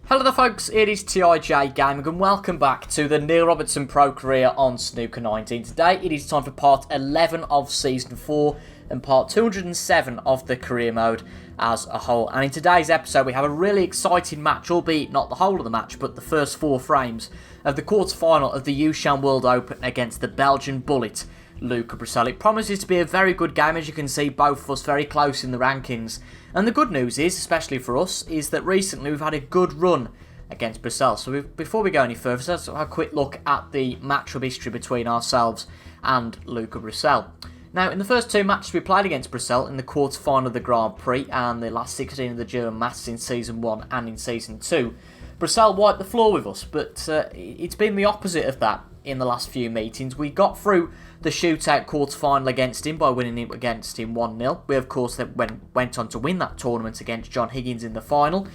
Hello there folks, it is TIJ Gaming and welcome back to the Neil Robertson Pro Career on Snooker 19. Today it is time for part 11 of Season 4 and part 207 of the career mode as a whole. And in today's episode we have a really exciting match, albeit not the whole of the match, but the first 4 frames of the quarter-final of the Yushan World Open against the Belgian Bullet, Luca Brecel. It promises to be a very good game, as you can see, both of us very close in the rankings. And the good news is, especially for us, is that recently we've had a good run against Brecel. So before we go any further, let's have a quick look at the matchup history between ourselves and Luca Brecel. Now, in the first 2 matches we played against Brecel in the quarter-final of the Grand Prix and the last 16 of the German Masters in Season 1 and in Season 2, Brecel wiped the floor with us, but it's been the opposite of that in the last few meetings. We got through the shootout quarter-final against him by winning it against him 1-0. We, of course, then went on to win that tournament against John Higgins in the final.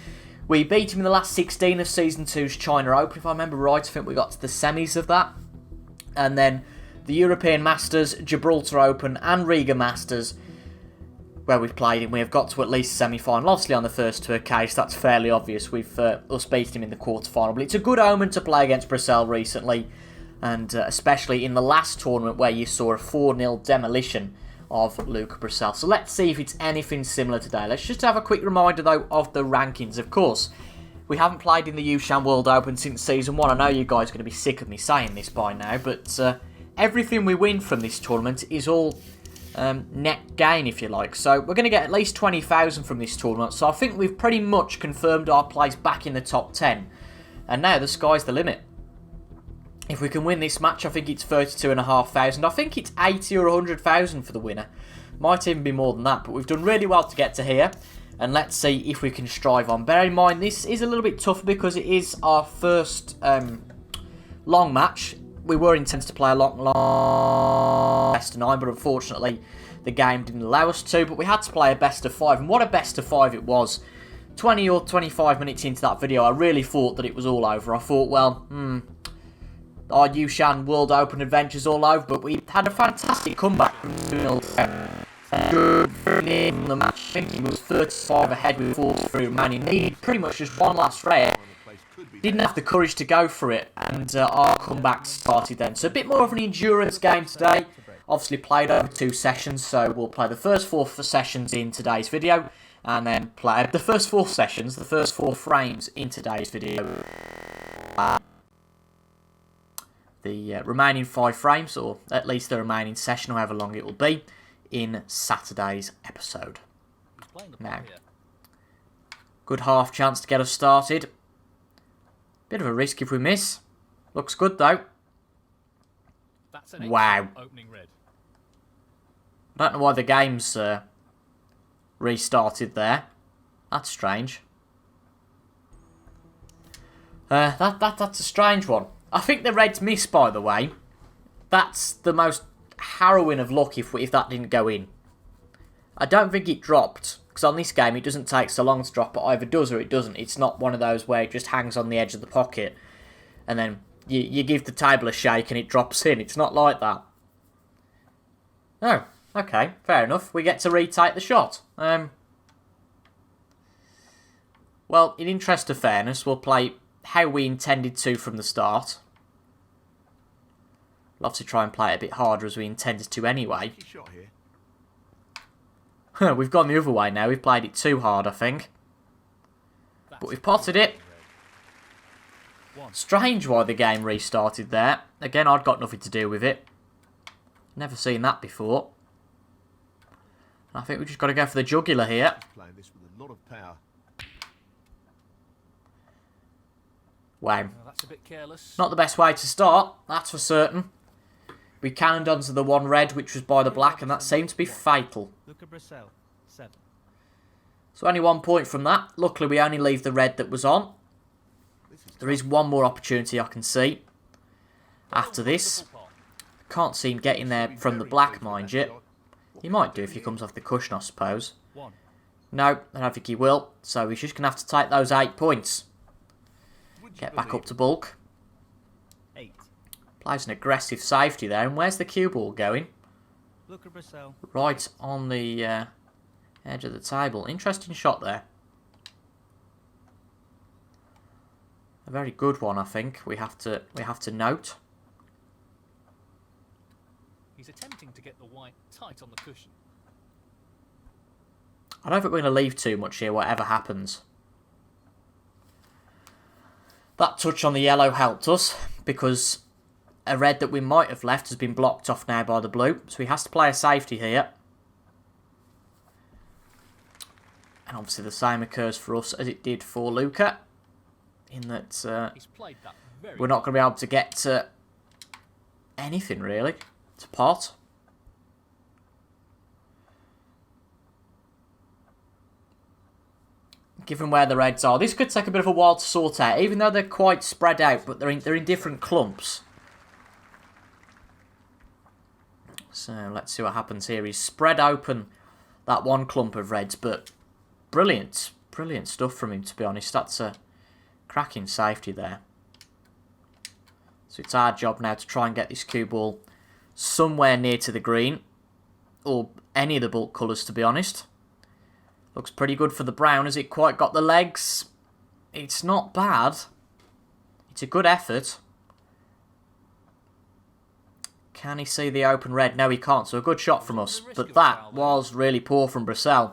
We beat him in the last 16 of Season 2's China Open. If I remember right, I think we got to the semis of that. And then the European Masters, Gibraltar Open and Riga Masters, where we've played him, we have got to at least semi-final. Obviously on the first 2 occasions, that's fairly obvious. We've us beaten him in the quarter-final. But it's a good omen to play against Brecel recently. And especially in the last tournament where you saw a 4-0 demolition of Luca Brecel. So let's see if it's anything similar today. Let's just have a quick reminder though of the rankings. Of course, we haven't played in the Yushan World Open since Season 1. I know you guys are going to be sick of me saying this by now, but everything we win from this tournament is all net gain, if you like. So we're going to get at least 20,000 from this tournament. So I think we've pretty much confirmed our place back in the top 10. And now the sky's the limit. If we can win this match, I think it's 32,500. I think it's 80 or 100,000 for the winner. Might even be more than that, but we've done really well to get to here. And let's see if we can strive on. Bear in mind, this is a little bit tougher because it is our first long match. We were intended to play a long best of 9, but unfortunately the game didn't allow us to. But we had to play a best of 5, and what a best of 5 it was. 20 or 25 minutes into that video, I really thought that it was all over. I thought, well, our Yushan World Open adventure's all over, but we had a fantastic comeback from 2-0 from the match. I think it was 35 ahead with 43 remaining. Needed pretty much just one last raid. Didn't have the courage to go for it, and our comeback started then. So a bit more of an endurance game today. Obviously played over 2 sessions, so we'll play the first 4 sessions in today's video, and then play the first 4 sessions, the first 4 frames in today's video. The remaining 5 frames, or at least the remaining session, however long it will be, in Saturday's episode. Now, good half chance to get us started. Bit of a risk if we miss. Looks good though. Wow. I don't know why the game's restarted there. That's strange. That's a strange one. I think the Reds missed, by the way. That's the most harrowing of luck if that didn't go in. I don't think it dropped, because on this game it doesn't take so long to drop. It either does or it doesn't. It's not one of those where it just hangs on the edge of the pocket and then you give the table a shake and it drops in. It's not like that. Oh, okay, fair enough. We get to retake the shot. Well, in interest of fairness, we'll play how we intended to from the start. We'll obviously try and play it a bit harder as we intended to anyway. We've gone the other way now. We've played it too hard, I think. But we've potted it. Strange why the game restarted there. Again, I'd got nothing to do with it. Never seen that before. I think we've just got to go for the jugular here. Wow. That's a bit careless. Not the best way to start, that's for certain. We cannoned onto the 1 red, which was by the black, and that seemed to be fatal. So only 1 point from that. Luckily, we only leave the red that was on. There is one more opportunity I can see after this. Can't see him getting there from the black, mind you. He might do if he comes off the cushion, I suppose. No, I don't think he will. So he's just going to have to take those 8 points. Get back up to bulk. Plays an aggressive safety there. And where's the cue ball going? Right on the edge of the table. Interesting shot there. very good one, I think. We have to note. He's attempting to get the white tight on the cushion. I don't think we're going to leave too much here, whatever happens. That touch on the yellow helped us, because a red that we might have left has been blocked off now by the blue. So he has to play a safety here. And obviously the same occurs for us as it did for Luca. In that He's played that very we're not going to be able to get to anything, really, to pot. Given where the reds are, this could take a bit of a while to sort out, even though they're quite spread out, but they're in different clumps. So let's see what happens here. He's spread open that one clump of reds, but brilliant stuff from him, to be honest. That's a cracking safety there. So it's our job now to try and get this cue ball somewhere near to the green, or any of the bulk colours, to be honest. Looks pretty good for the brown. Has it quite got the legs? It's not bad. It's a good effort. Can he see the open red? No, he can't. So a good shot from us. But that was really poor from Brissell.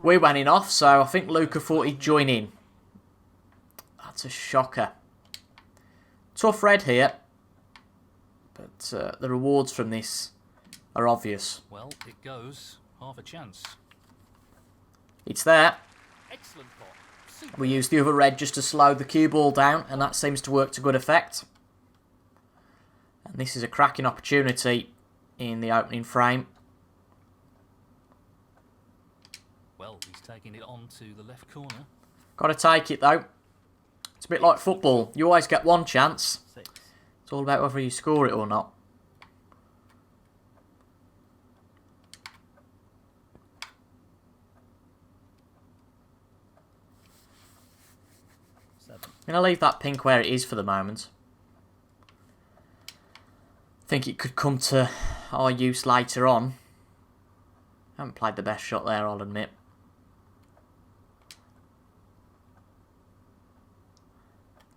We went in off, so I think Luca thought he'd join in. That's a shocker. Tough red here. But the rewards from this are obvious. Well, it goes. Half a chance. It's there. Excellent pot. We use the other red just to slow the cue ball down, and that seems to work to good effect. And this is a cracking opportunity in the opening frame. Well, he's taking it on to the left corner. Got to take it, though. It's a bit like football. You always get one chance. It's all about whether you score it or not. I'm going to leave that pink where it is for the moment. I think it could come to our use later on. I haven't played the best shot there, I'll admit.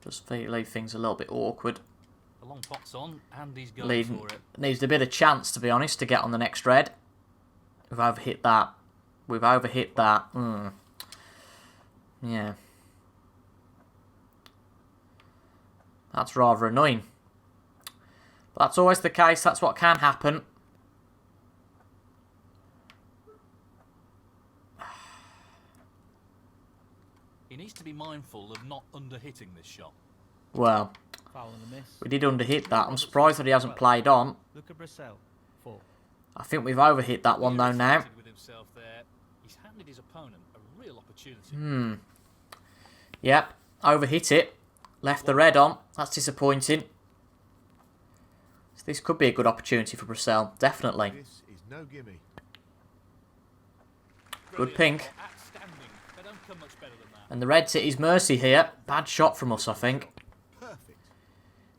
Just leave things a little bit awkward. The long pot's on, and he's going for it. Needs a bit of chance, to be honest, to get on the next red. We've overhit that. Yeah. That's rather annoying. But that's always the case. That's what can happen. He needs to be mindful of not under-hitting this shot. Well, we did under-hit that. I'm surprised that he hasn't played on. I think we've overhit that one though now. With himself there. He's handed his opponent a real opportunity. Yep, overhit it. Left the red on. That's disappointing. So this could be a good opportunity for Brissell. Definitely. This is no gimme. Good pink. Outstanding. They don't come much better than that. And the red's at his mercy here. Bad shot from us, I think. Perfect.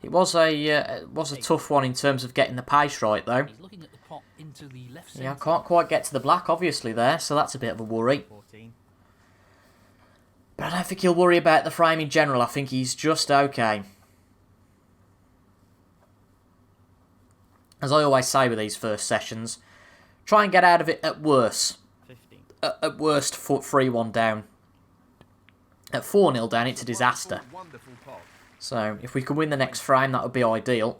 It was a tough one in terms of getting the pace right, though. He's looking at the pot into the left centre. Yeah, I can't quite get to the black, obviously, there. So that's a bit of a worry. 14. But I don't think he'll worry about the frame in general. I think he's just okay. As I always say with these first sessions, try and get out of it at worst. 15. At worst, 3-1 down. At 4-0 down, it's a disaster. Wonderful pot. So, if we can win the next frame, that would be ideal.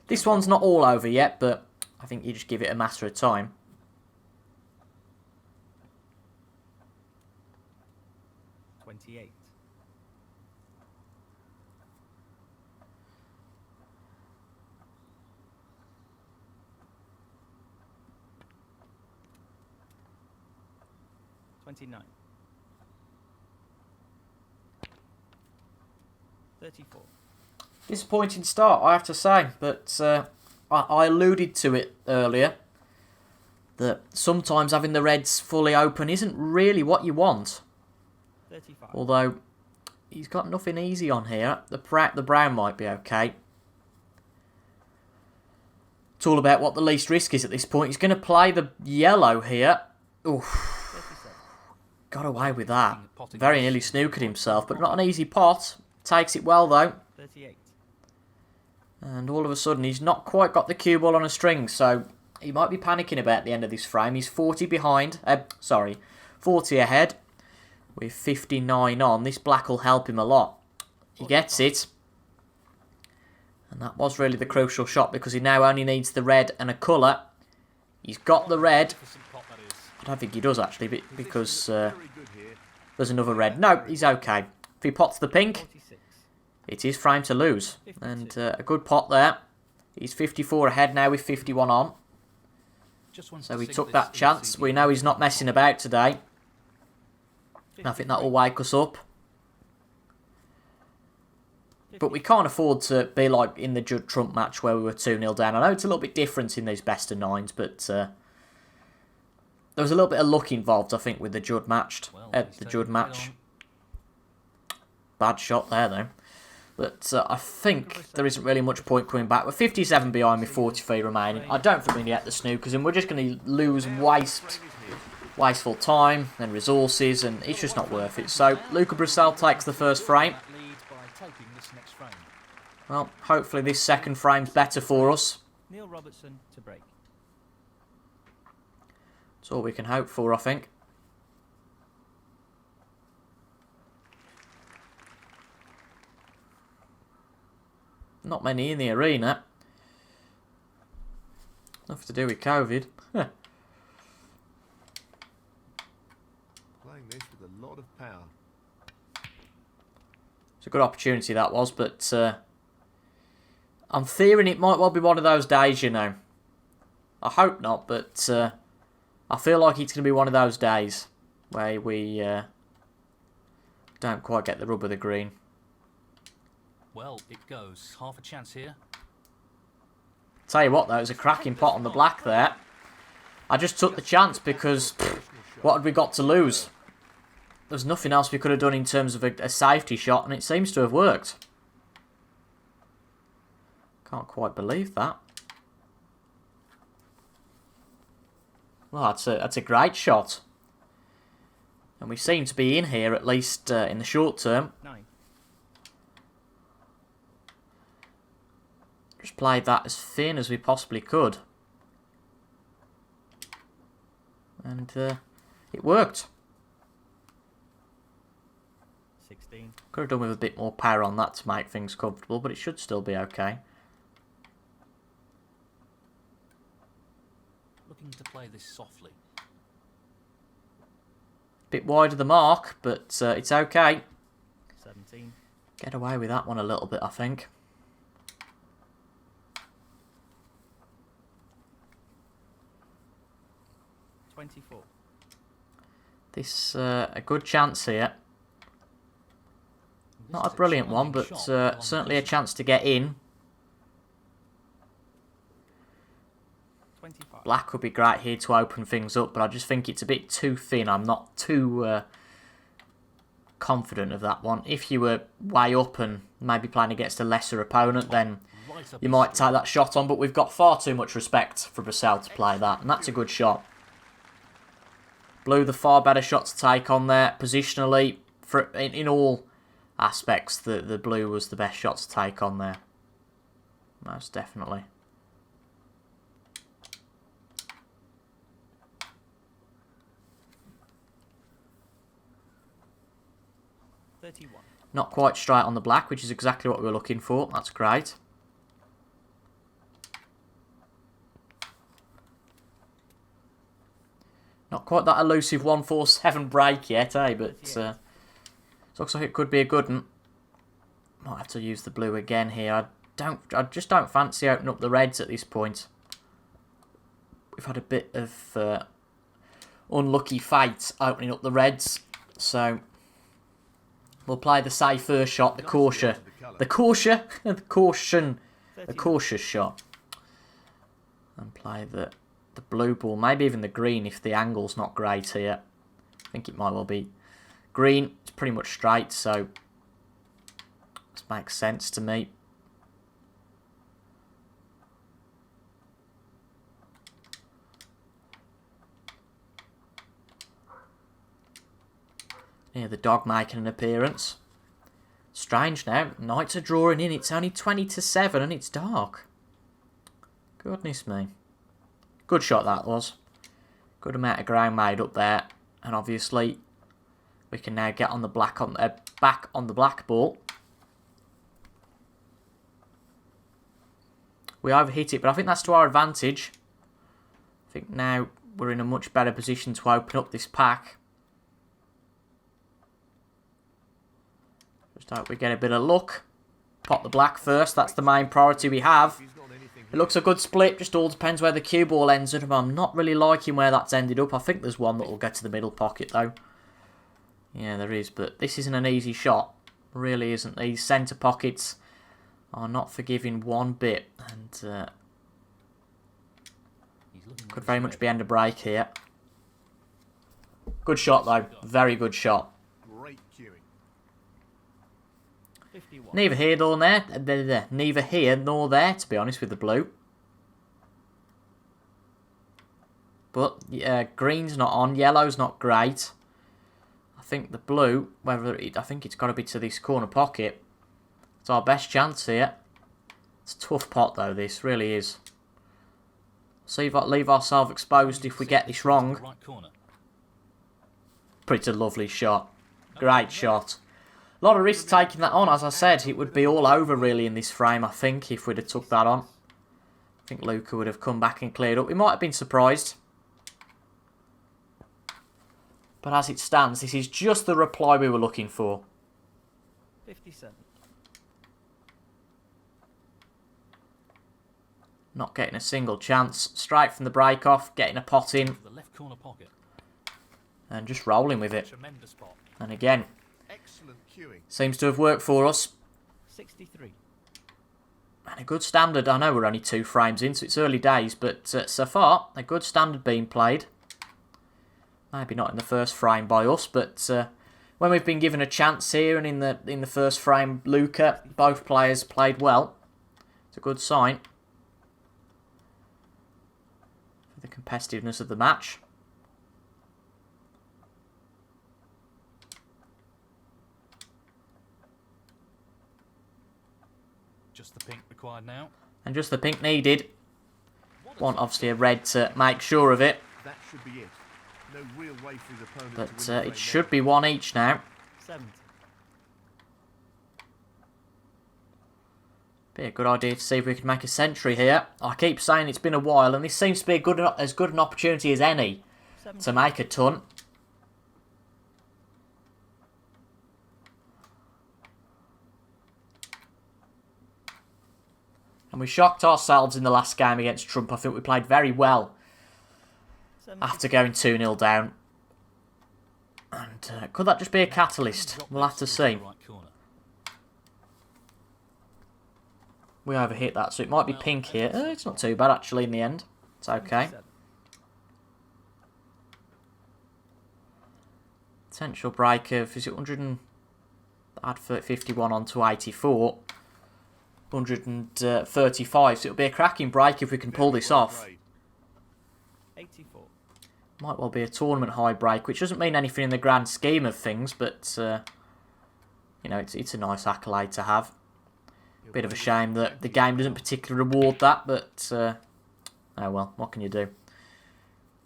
This one's not all over yet, but I think you just give it a matter of time. 28. $29. 34. Disappointing start, I have to say, but I alluded to it earlier, that sometimes having the reds fully open isn't really what you want. 35. Although, he's got nothing easy on here. The brown might be okay. It's all about what the least risk is at this point. He's going to play the yellow here. Oof. 37. got away with that. Very nearly snookered himself, but not an easy pot. Takes it well, though. 38. And all of a sudden, he's not quite got the cue ball on a string, so he might be panicking about the end of this frame. He's 40 behind. 40 ahead. With 59 on. This black will help him a lot. He gets it. And that was really the crucial shot, because he now only needs the red and a colour. He's got the red. I don't think he does, actually, because Very good here. there's another red. No, he's okay. If he pots the pink, 46. it is frame to lose. And a good pot there. He's 54 ahead now with 51 on. So he took that chance. We know he's not messing about today. And I think that will wake us up. But we can't afford to be like in the Judd Trump match where we were 2-0 down. I know it's a little bit different in these best of nines, but there was a little bit of luck involved, I think, with the Judd match. Bad shot there, though. But I think there isn't really much point coming back. We're 57 behind with 43 remaining. I don't think we can get the snookers, and we're just going to lose wasteful time and resources, and it's just not worth it. So Luca Broussel takes the first frame. Well, hopefully this second frame's better for us. Neil Robertson to break. That's all we can hope for, I think. Not many in the arena. Nothing to do with COVID. Playing this with a lot of power. It's a good opportunity that was, but I'm fearing it might well be one of those days, you know. I hope not, but I feel like it's going to be one of those days where we don't quite get the rub of the green. Well, it goes. Half a chance here. Tell you what, though, it was a cracking pot on the black there. I just took the chance because what had we got to lose? There's nothing else we could have done in terms of a safety shot, and it seems to have worked. Can't quite believe that. Well, that's a great shot. And we seem to be in here, at least in the short term. 9. Just played that as thin as we possibly could. And it worked. 16. Could have done with a bit more power on that to make things comfortable, but it should still be okay. Looking to play this softly. Bit wide of the mark, but it's okay. 17. Get away with that one a little bit, I think. This a good chance here. Not a brilliant one, but certainly a chance to get in. 25. Black would be great here to open things up, but I just think it's a bit too thin. I'm not too confident of that one. If you were way up and maybe playing against a lesser opponent, then you might take that shot on, but we've got far too much respect for Broussel to play that, and that's a good shot. Blue, the far better shot to take on there. Positionally, in all aspects, the blue was the best shot to take on there. Most definitely. Not quite straight on the black, which is exactly what we were looking for. That's great. Not quite that elusive 147 break yet, eh? But looks like it could be a good one. Might have to use the blue again here. I just don't fancy opening up the reds at this point. We've had a bit of unlucky fate opening up the reds, so we'll play the safe first shot, the cautious shot, and play the blue ball, maybe even the green if the angle's not great here. I think it might well be green. It's pretty much straight, so this makes sense to me. Yeah, the dog making an appearance. Strange now. Knights are drawing in. It's only 20-7 and it's dark. Goodness me. Good shot that was. Good amount of ground made up there. And obviously, we can now get on the back on the black ball. We overhit it, but I think that's to our advantage. I think now we're in a much better position to open up this pack. Just hope we get a bit of luck. Pop the black first. That's the main priority we have. It looks a good split. Just all depends where the cue ball ends up. I'm not really liking where that's ended up. I think there's one that will get to the middle pocket though. Yeah, there is. But this isn't an easy shot. Really isn't. These centre pockets are not forgiving one bit. And could very much be end of break here. Good shot though. Very good shot. Great queuing. 51. Neither here nor there. Neither here nor there, to be honest, with the blue. But green's not on. Yellow's not great. I think the blue, I think it's got to be to this corner pocket. It's our best chance here. It's a tough pot though, this really is. See if I leave ourselves exposed if we get this wrong. Right corner. Pretty lovely shot. Great shot. A lot of risk taking that on. As I said, it would be all over really in this frame, I think, if we'd have took that on. I think Luca would have come back and cleared up. We might have been surprised. But as it stands, this is just the reply we were looking for. 57. Not getting a single chance. Straight from the break off, getting a pot in, The left corner pocket. and just rolling with it. Tremendous spot. And again, Excellent queuing. seems to have worked for us. 63. And a good standard. I know we're only 2 frames in, so it's early days, but so far, a good standard being played. Maybe not in the first frame by us, but when we've been given a chance here, and in the first frame, Luca, both players played well. It's a good sign for the competitiveness of the match. Just the pink required now. And just the pink needed. Want obviously a red to make sure of it, That should be it. No real way for his opponent but to win the it frame should now. be 1 each now. 70. Be a good idea to see if we can make a century here. I keep saying it's been a while, and this seems to be as good an opportunity as any to make a ton. And we shocked ourselves in the last game against Trump. I think we played very well after going 2-0 down. And could that just be a catalyst? We'll have to see. Right corner. We overhit that, so it might be pink here. It's not too bad, actually, in the end. It's okay. 77. Potential break of, is it 100 and... Add 51 on to 84. 135, so it'll be a cracking break if we can pull this off. Great. 84. Might well be a tournament high break, which doesn't mean anything in the grand scheme of things, but, you know, it's a nice accolade to have. Bit of a shame that the game doesn't particularly reward that, but, oh well, what can you do?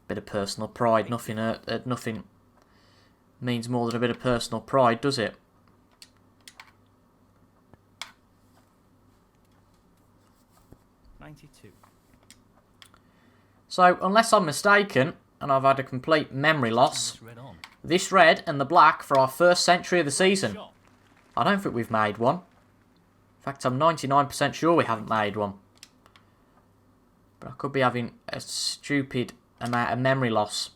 Bit of personal pride, nothing means more than a bit of personal pride, does it? So, unless I'm mistaken, and I've had a complete memory loss, This red on. this red and the black for our first century of the season. Shot. I don't think we've made one. In fact, I'm 99% sure we haven't made one. But I could be having a stupid amount of memory loss.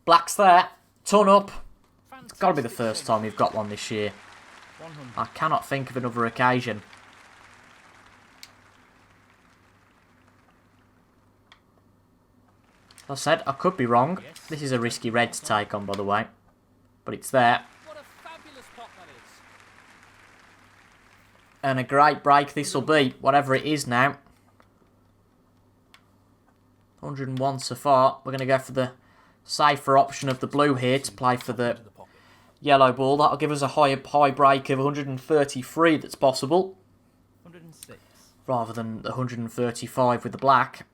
Black's there. Ton up. It's got to be the first time we've got one this year. 100. I cannot think of another occasion. As I said, I could be wrong. This is a risky red to take on, by the way. But it's there. What a fabulous pot that is. And a great break this will be, whatever it is now. 101 so far. We're going to go for the safer option of the blue here to play for the yellow ball. That'll give us a high break of 133 that's possible, 106. rather than the 135 with the black.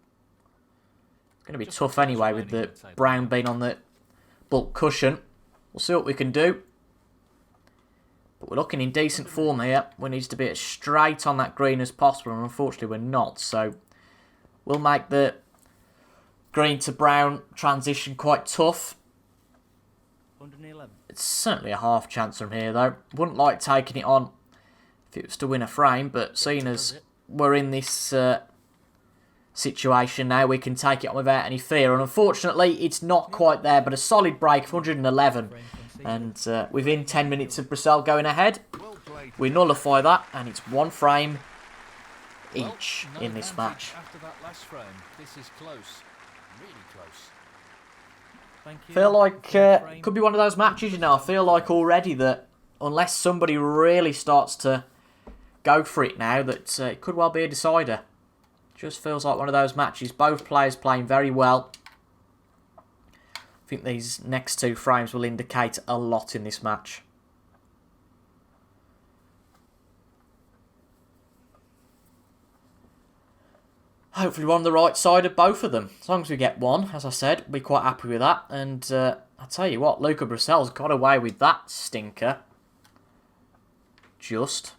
It's going to be tough anyway with the brown being on the bulk cushion. We'll see what we can do. But we're looking in decent form here. We need to be as straight on that green as possible, and unfortunately we're not. So we'll make the green to brown transition quite tough. 111. It's certainly a half chance from here, though. Wouldn't like taking it on if it was to win a frame, but seeing as we're in this situation now, we can take it on without any fear. And unfortunately, it's not quite there, but a solid break of 111. And within 10 minutes of Bracel going ahead, Well played. we nullify that, and it's one frame each Well, no in this advantage match. After that last frame, this is close. Really close. Thank you. Feel like Frame. could be one of those matches, you know. I feel like already that unless somebody really starts to go for it now, that it could well be a decider. Just feels like one of those matches. Both players playing very well. I think these next two frames will indicate a lot in this match. Hopefully we're on the right side of both of them. As long as we get one, as I said, we'll be quite happy with that. And I'll tell you what, Luca Bracel's got away with that stinker. Just.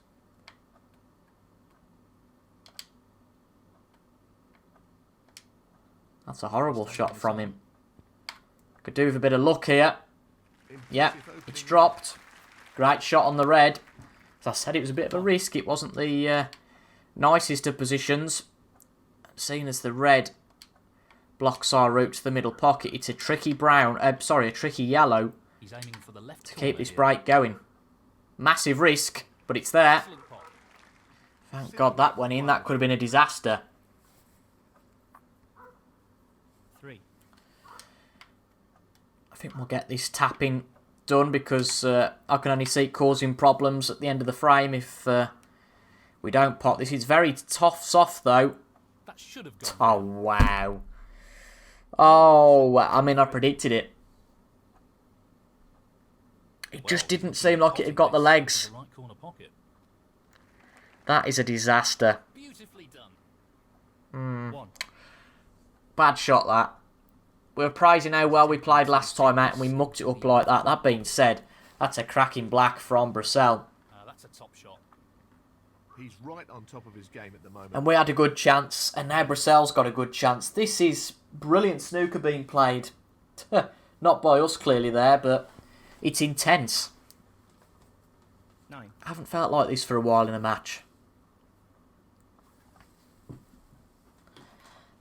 That's a horrible shot from him. Could do with a bit of luck here. Yeah, it's dropped. Great shot on the red. As I said, it was a bit of a risk. It wasn't the nicest of positions. Seeing as the red blocks our route to the middle pocket, it's a tricky brown. A tricky yellow He's aiming for the left to corner keep this here. break going. Massive risk, but it's there. Excellent pot. Thank God that went in. That could have been a disaster. 3. I think we'll get this tapping done because I can only see it causing problems at the end of the frame if we don't pot. This is very tough, soft though. That should have gone. Oh, wow. Oh, I mean, I predicted it. It just didn't seem like it had got the legs. The right corner pocket. That is a disaster. Beautifully done. 1. Bad shot, that. We were praising how well we played last time out and we mucked it up like that. That being said, that's a cracking black from Bracel. That's a top shot. He's right on top of his game at the moment. And we had a good chance, and now Bracel's got a good chance. This is brilliant snooker being played. Not by us, clearly, there, but it's intense. 9. I haven't felt like this for a while in a match.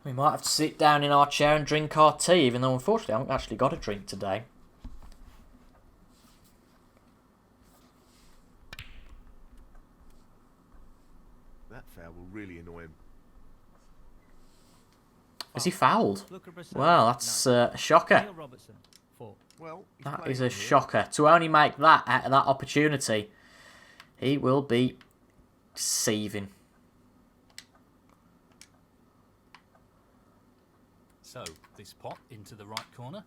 We might have to sit down in our chair and drink our tea, even though unfortunately I haven't actually got a drink today. That foul will really annoy him. Is he fouled? Luca Bracel. Well, that's a shocker. Neil Robertson. 4. Well, he's That playing is a on here. shocker. To only make that out of that opportunity, he will be seething. So, this pot into the right corner.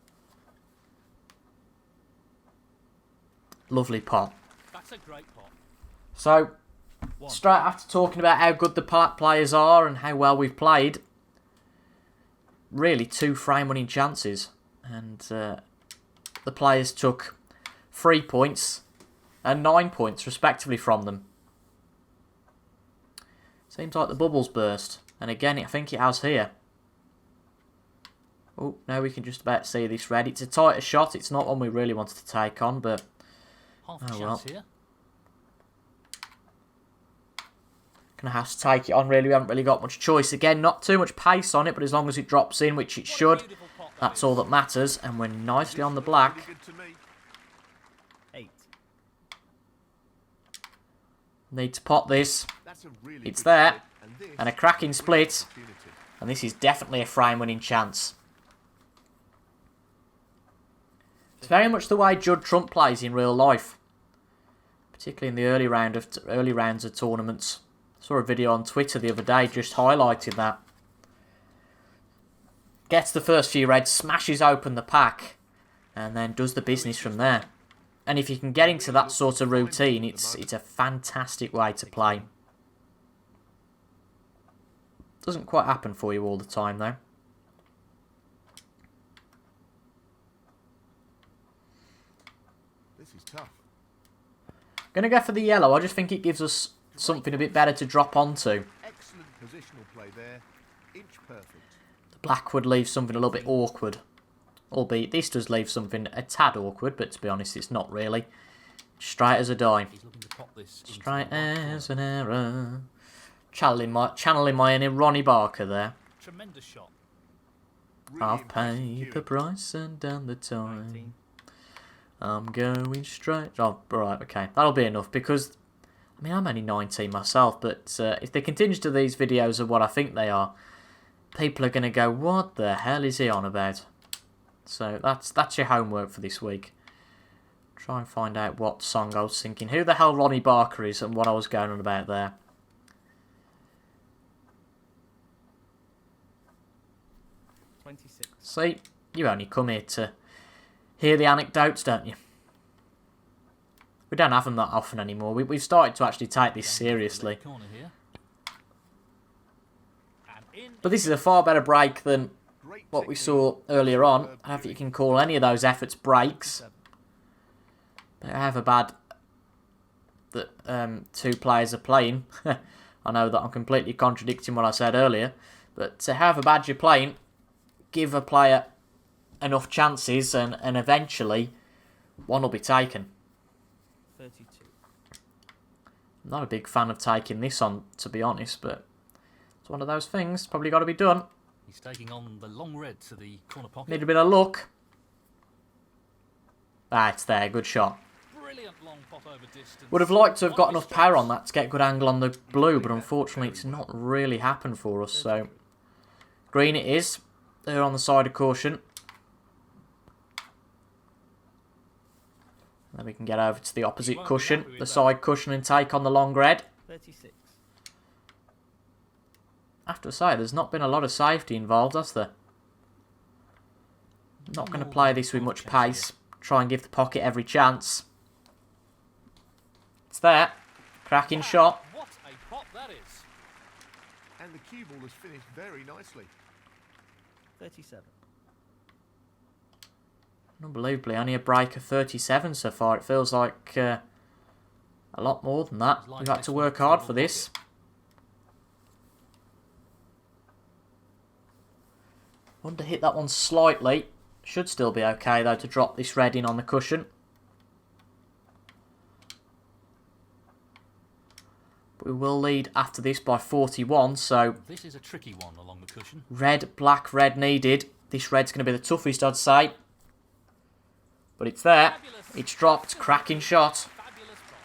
Lovely pot. That's a great pot. So, 1. straight after talking about how good the players are and how well we've played, really 2 frame-winning chances. And the players took 3 points and 9 points, respectively, from them. Seems like the bubbles burst. And again, I think it has here. Oh, now we can just about see this red. It's a tighter shot. It's not one we really wanted to take on, but Half a Oh, chance well. here. gonna have to take it on. Really, we haven't really got much choice. Again, not too much pace on it, but as long as it drops in, which it What a should, beautiful pot that that's is. all that matters. And we're nicely on the Really black. good to me. 8. Need to pot this, That's a really It's good there, split, and this and a cracking is a brilliant split. opportunity. and this is definitely a frame-winning chance. It's very much the way Judd Trump plays in real life, particularly in the early rounds of tournaments. Saw a video on Twitter the other day just highlighting that. Gets the first few reds, smashes open the pack, and then does the business from there. And if you can get into that sort of routine, it's a fantastic way to play. Doesn't quite happen for you all the time, though. This is tough. Gonna go for the yellow. I just think it gives us something a bit better to drop onto. Excellent positional play there. Inch perfect. The black would leave something a little bit awkward. Albeit this does leave something a tad awkward, but to be honest, it's not really. Straight as a die. He's looking to pop this into Straight the mark as corner. an arrow. Channeling my inner Ronnie Barker there. Tremendous shot. Really I've impressive paid the cueing. price and done the 19. time. I'm going straight. Oh, right, okay. That'll be enough because, I mean, I'm only 19 myself, but if they continue to these videos of what I think they are, people are going to go, what the hell is he on about? So that's your homework for this week. Try and find out what song I was thinking. Who the hell Ronnie Barker is and what I was going on about there. 26. See, you only come here to hear the anecdotes, don't you? We don't have them that often anymore. We've started to actually take this seriously. Corner here. And in. But this is a far better break than Great what we technique. saw earlier on. Superb I don't think you cueing. can call any of those efforts breaks. 7. But however bad that two players are playing, I know that I'm completely contradicting what I said earlier, but however bad you're playing, give a player enough chances and eventually one will be taken. 32. I'm not a big fan of taking this on, to be honest, but it's one of those things. Probably got to be done. He's taking on the long red to the corner pocket. Need a bit of luck. Ah, it's there. Good shot. Brilliant long pop over distance. Would have liked to have got One enough mistakes. power on that to get a good angle on the blue, but unfortunately it's not really happened for us. So green it is. They're on the side of caution. Then we can get over to the opposite won't be cushion, happy with the that. side cushion, and take on the long red. 36. I have to say, there's not been a lot of safety involved, has there? Not going to play this with much pace. Try and give the pocket every chance. It's there. Cracking shot. What a pop that is. And the cue ball has finished very nicely. 37. Unbelievably, only a break of 37 so far. It feels like a lot more than that. We've had to work hard for this. Want to hit that one slightly. Should still be okay though to drop this red in on the cushion. We will lead after this by 41, so This is a tricky one along the cushion. red, black, red needed. This red's going to be the toughest, I'd say. But it's there. It's dropped. Cracking shot. Fabulous pop.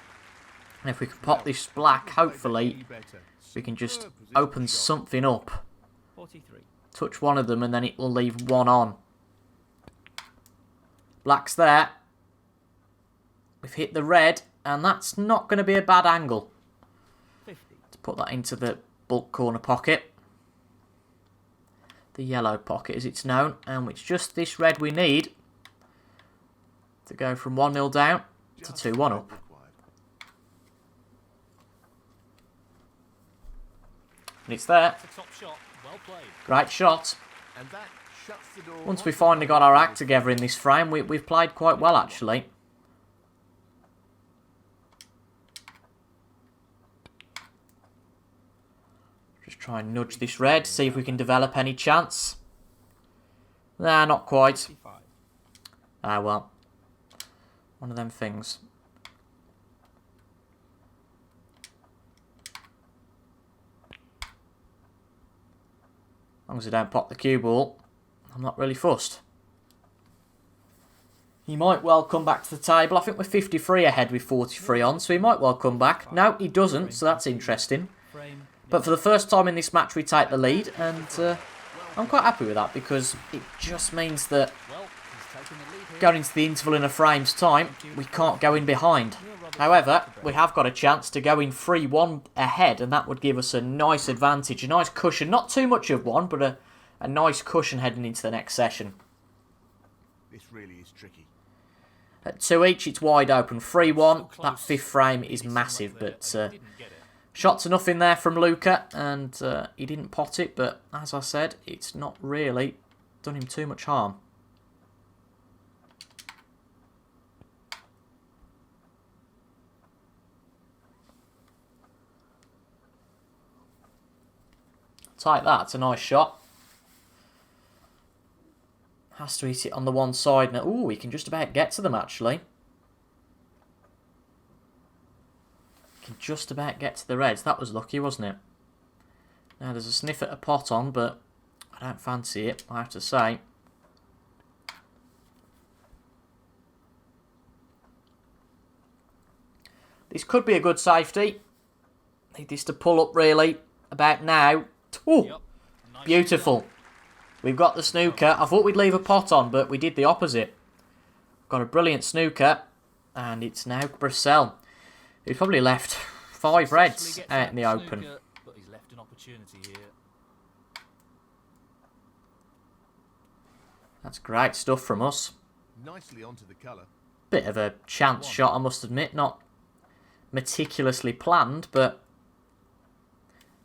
And if we can pop this black, Couldn't play that hopefully any better. we can just Superb positional open shot. something up. 43. Touch one of them and then it will leave one on. Black's there. We've hit the red, and that's not going to be a bad angle. 50. To put that into the bulk corner pocket. The yellow pocket as it's known, and it's just this red we need to go from 1-0 down to Just 2-1 the up. red required. And it's there. That's a top shot. Well played. Great shot. And that shuts the door. Once on we the finally got our opponent. act together in this frame, we've played quite well actually. Just try and nudge this red, see if we can develop any chance. Nah, not quite. 55. Ah, well. One of them things. As long as I don't pop the cue ball, I'm not really fussed. He might well come back to the table. I think we're 53 ahead with 43 on, so he might well come back. No, he doesn't, so that's interesting. Frame. But for the first time in this match, we take the lead, and I'm quite happy with that because it just means that Well, he's taken the lead here. going into the interval in a frame's time, we can't go in behind. However, we have got a chance to go in 3-1 ahead, and that would give us a nice advantage, a nice cushion. Not too much of one, but a nice cushion heading into the next session. This really is tricky. At 2 each, it's wide open. 3-1. So That close. fifth frame Maybe is something massive, there, but and he didn't get it. shots enough in there from Luca, and he didn't pot it, but as I said, it's not really done him too much harm. Take that, it's a nice shot. Has to hit it on the one side now. Ooh, he can just about get to them actually. Can just about get to the reds. That was lucky, wasn't it? Now there's a sniff at a pot on, but I don't fancy it, I have to say. This could be a good safety. Need this to pull up really about now. Ooh, Yep. Nice beautiful. shot. We've got the snooker. I thought we'd leave a pot on, but we did the opposite. Got a brilliant snooker, and it's now Brissell. He's probably left 5 reds Successfully gets out in the that open. snooker, but he's left an opportunity here. That's great stuff from us. Nicely onto the colour. Bit of a chance shot, I must admit. Not meticulously planned, but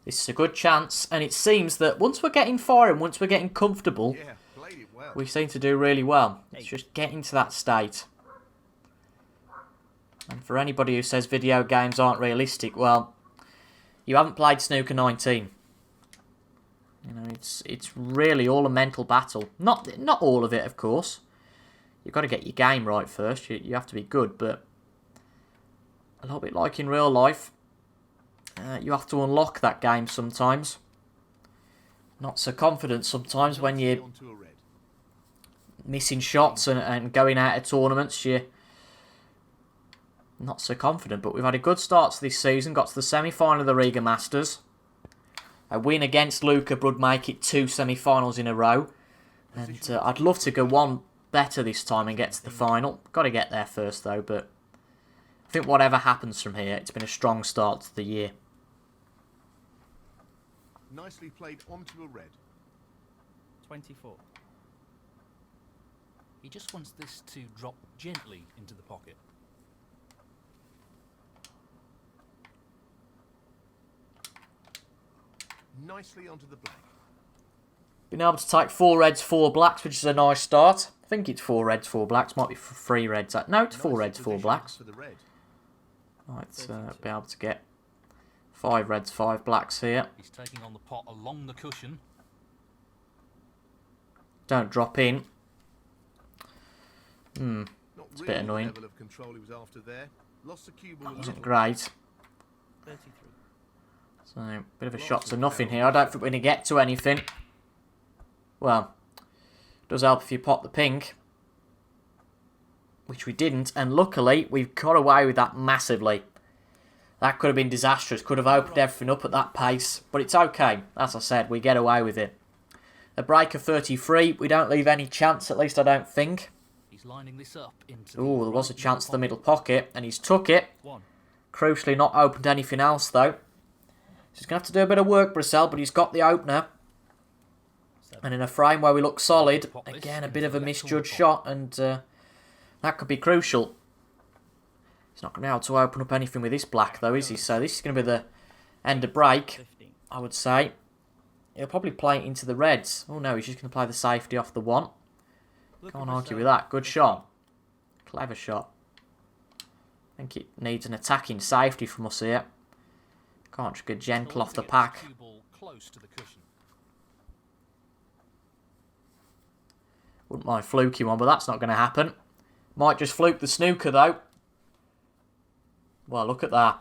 this is a good chance. And it seems that once we're getting firing, once we're getting comfortable, Yeah, played it well. we seem to do really well. It's just getting to that state. And for anybody who says video games aren't realistic, well, you haven't played Snooker 19. You know, it's really all a mental battle. Not all of it, of course. You've got to get your game right first. You have to be good, but a little bit like in real life, you have to unlock that game sometimes. Not so confident sometimes when you're Onto a red. missing shots and going out of tournaments. You're not so confident, but we've had a good start to this season. Got to the semi-final of the Riga Masters. A win against Luca would make it 2 semi-finals in a row. And I'd love to go one better this time and get to the final. Got to get there first though, but I think whatever happens from here, it's been a strong start to the year. Nicely played onto a red. 24. He just wants this to drop gently into the pocket. Nicely onto the black. Been able to take 4 reds, 4 blacks, which is a nice start. I think it's 4 reds, 4 blacks. Might be 3 reds. No, it's 4 Nice reds, 4 position blacks. For the red. Right, be able to get 5 reds, 5 blacks here. He's taking on the pot along the cushion. Don't drop in. Not It's a really bit annoying. the level of control he was after there. Lost the cue ball a Wasn't little. great. 33. So, a bit of a shot to nothing here. I don't think we're going to get to anything. Well, does help if you pot the pink. Which we didn't. And luckily, we've got away with that massively. That could have been disastrous. Could have opened everything up at that pace. But it's okay. As I said, we get away with it. A break of 33. We don't leave any chance, at least I don't think. He's lining this up into the Ooh, there was a right chance to the middle pocket. And he's took it. 1. Crucially not opened anything else though. So he's going to have to do a bit of work, Brissell, but he's got the opener. 7. And in a frame where we look solid, again a bit of a misjudged shot, and that could be crucial. He's not going to be able to open up anything with this black though, is he? So this is going to be the end of break, 15. I would say. He'll probably play it into the reds. Oh no, he's just going to play the safety off the 1. Can't argue with that. Good shot. Clever shot. I think it needs an attacking safety from us here. Can't just go gentle off the pack. Cue ball close to the cushion. Wouldn't mind fluking one, but that's not going to happen. Might just fluke the snooker though. Well, look at that.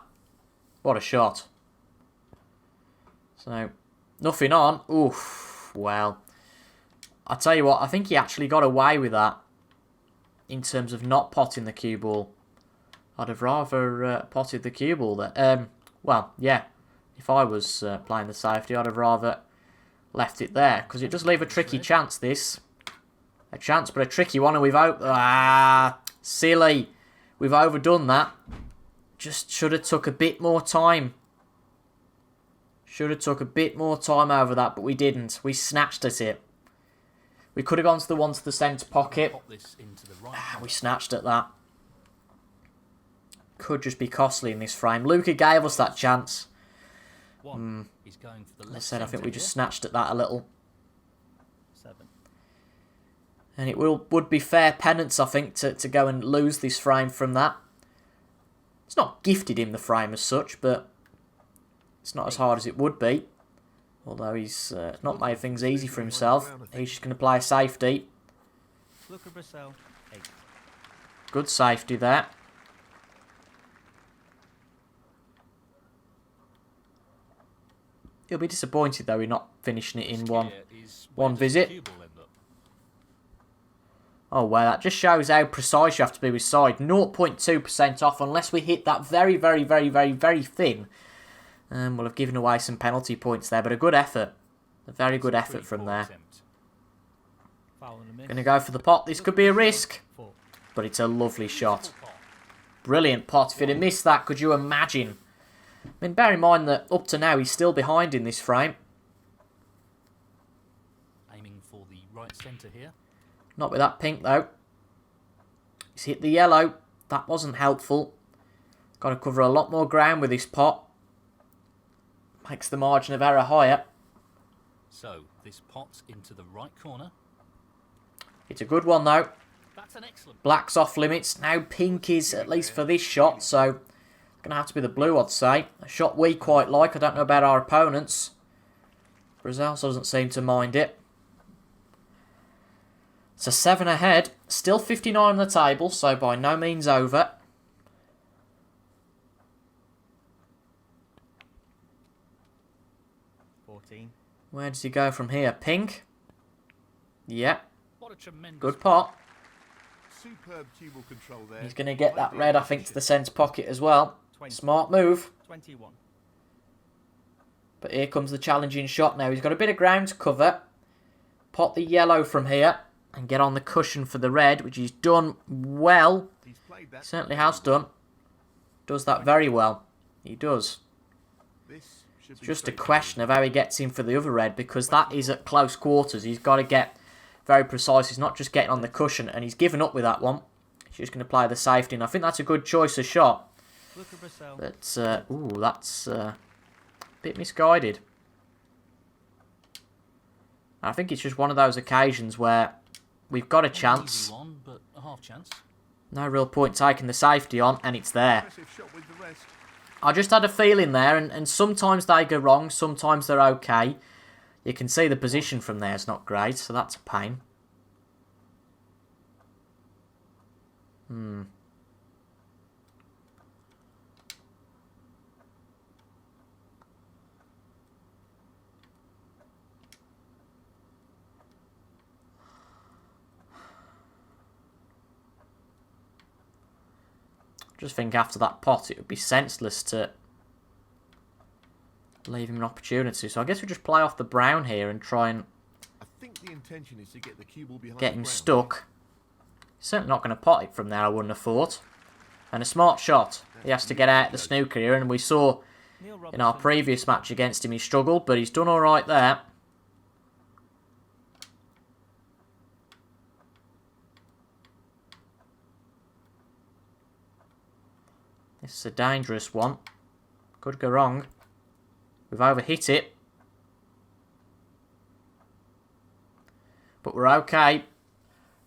What a shot. So, nothing on. Oof. Well, I tell you what, I think he actually got away with that in terms of not potting the cue ball. I'd have rather potted the cue ball there. Well, yeah. If I was playing the safety, I'd have rather left it there. Because it does leave a tricky chance, this. A chance, but a tricky one. And we've... silly. We've overdone that. Just should have took a bit more time. Should have took a bit more time over that, but we didn't. We snatched at it. We could have gone to the one to the centre pocket. Pop this into the right. We snatched at that. could just be costly in this frame. Luca gave us that chance. He's going for the As I left said, I think centre we just here. snatched at that a little. 7. And it would be fair penance, I think, to go and lose this frame from that. It's not gifted him the frame as such, but it's not as hard as it would be. Although he's not made things easy for himself. He's just going to play a safety. Luca Brissell, 8. Good safety there. He'll be disappointed though we're not finishing it in Risk one. here is one where does the visit. cue ball end up? Oh well, that just shows how precise you have to be with side. 0.2% off unless we hit that very, very, very, very, very thin. We'll have given away some penalty points there, but a good effort. A very good It's a effort pretty from poor there. attempt. Foul and a miss. Going to go for the pot. This could be a risk, 4. but it's a lovely shot. Beautiful pot. Brilliant pot. If he'd have missed that, could you imagine? I mean, bear in mind that up to now he's still behind in this frame. Aiming for the right centre here. Not with that pink though. He's hit the yellow. That wasn't helpful. Got to cover a lot more ground with this pot. Makes the margin of error higher. So this pot's into the right corner. It's a good one though. That's an excellent. Black's off limits. Now pink is, at least for this shot, so going to have to be the blue, I'd say. A shot we quite like. I don't know about our opponents. Brazil doesn't seem to mind it. So 7 ahead. Still 59 on the table, so by no means over. Where does he go from here? Pink? Yeah, What a tremendous. good pot. Superb cue ball control there. He's going to get that red, I think, to the centre pocket as well. 20. Smart move. 21. But here comes the challenging shot now. He's got a bit of ground to cover. Pot the yellow from here and get on the cushion for the red, which he's done well. He's played that. Certainly has done. Does that very well. He does. This should It's be just a straight question of how he gets in for the other red, because that is at close quarters. He's got to get very precise. He's not just getting on the cushion, and he's given up with that one. He's just going to play the safety, and I think that's a good choice of shot. Luca Brissell, But, ooh, that's a bit misguided. I think it's just one of those occasions where we've got a Not an chance. easy one, but a half chance. No real point taking the safety on, and it's there. Impressive shot with the rest. I just had a feeling there, and sometimes they go wrong, sometimes they're okay. You can see the position from there is not great, so that's a pain. Just think after that pot, it would be senseless to leave him an opportunity. So I guess we just play off the brown here and try and I think the intention is to get the cue ball behind get the him ground. stuck. He's certainly not going to pot it from there, I wouldn't have thought. And a smart shot. He has to get out of the snooker here, and we saw Neil Robertson, in our previous match against him he struggled, but he's done alright there. This is a dangerous one. Could go wrong. We've overhit it. But we're okay.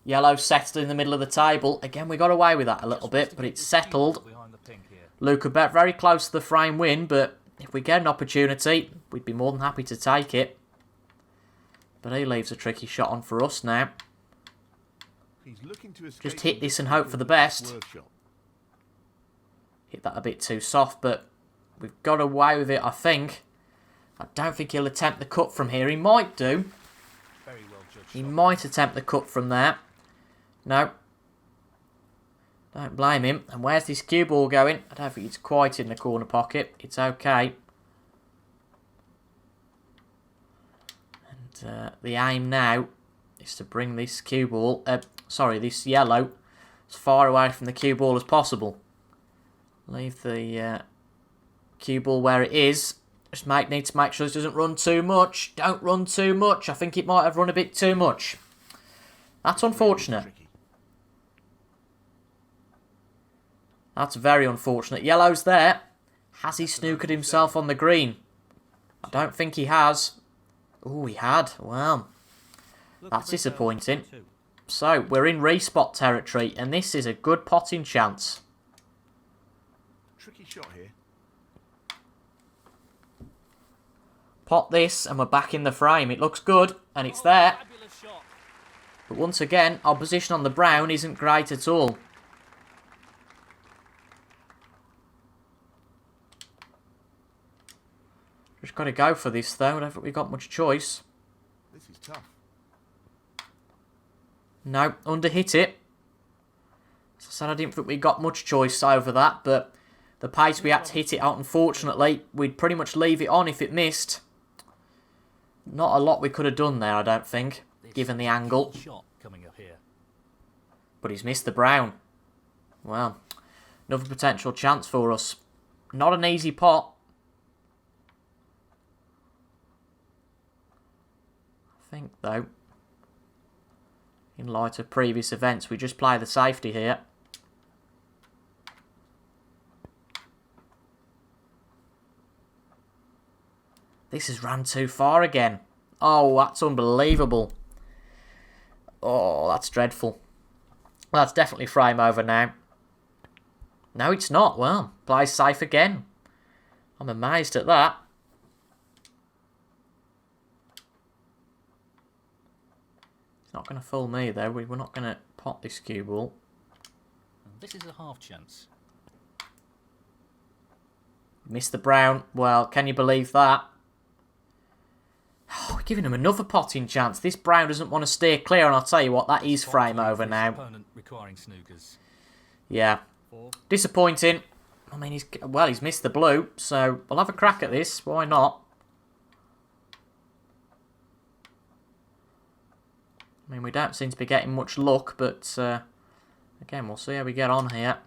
Yellow settled in the middle of the table. Again, we got away with that a little bit, but it's settled. Behind the pink here. Luca bet very close to the frame win, but if we get an opportunity, we'd be more than happy to take it. But he leaves a tricky shot on for us now. He's looking to escape Just hit from this and the hope for the best. swerve shot. Hit that a bit too soft, but we've got away with it, I think. I don't think he'll attempt the cut from here. He might do. Very well judged. He shot. might attempt the cut from there. No. Don't blame him. And where's this cue ball going? I don't think it's quite in the corner pocket. It's okay. And the aim now is to bring this cue ball, this yellow, as far away from the cue ball as possible. Leave the cue ball where it is. Just need to make sure this doesn't run too much. Don't run too much. I think it might have run a bit too much. That's unfortunate. Tricky. That's very unfortunate. Yellow's there. Has he snookered himself on the green? I don't think he has. Oh, he had. Well, that's disappointing. So, we're in respot territory, and this is a good potting chance. Tricky shot here. Pot this, and we're back in the frame. It looks good, and it's there. Fabulous shot. But once again, our position on the brown isn't great at all. Just got to go for this, though. I don't think we've got much choice. This is tough. No, underhit it. As I said, I didn't think we got much choice over that, but the pace we had to hit it out, unfortunately, we'd pretty much leave it on if it missed. Not a lot we could have done there, I don't think, given the angle. Shot coming up here. But he's missed the brown. Well, another potential chance for us. Not an easy pot. I think, though, in light of previous events, we just play the safety here. This has ran too far again. Oh, that's unbelievable. Oh, that's dreadful. Well, that's definitely frame over now. No, it's not. Well, play safe again. I'm amazed at that. It's not going to fool me, though. We're not going to pot this cue ball. This is a half chance. Missed the brown. Well, can you believe that? Oh, we're giving him another potting chance. This brown doesn't want to steer clear, and I'll tell you what, that is frame over now. Opponent requiring snookers. Yeah. Disappointing. I mean, he's missed the blue, so we'll have a crack at this. Why not? I mean, we don't seem to be getting much luck, but again, we'll see how we get on here.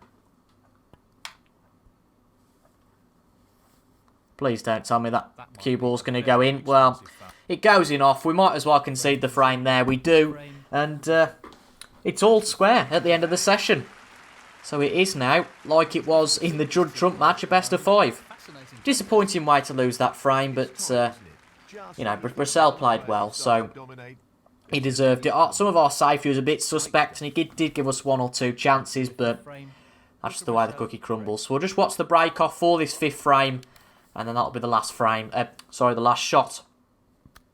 Please don't tell me that cue ball's going to go in. Well, it goes in off. We might as well concede the frame there. We do. And it's all square at the end of the session. So it is now, like it was in the Judd Trump match, a best of 5. Disappointing way to lose that frame, but, you know, Brissell played well, so he deserved it. Some of our safety was a bit suspect, and he did give us 1 or 2 chances, but that's just the way the cookie crumbles. So we'll just watch the break off for this 5th frame, and then that'll be the last frame, the last shot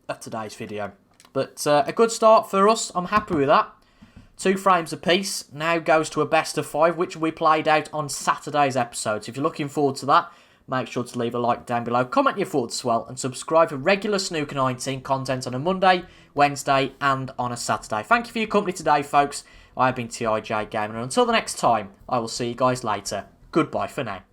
of today's video. But a good start for us. I'm happy with that. 2 frames apiece. Now goes to a best of 5, which we played out on Saturday's episode. So if you're looking forward to that, make sure to leave a like down below, comment your thoughts as well, and subscribe for regular Snooker 19 content on a Monday, Wednesday, and on a Saturday. Thank you for your company today, folks. I have been TIJ Gaming, and until the next time, I will see you guys later. Goodbye for now.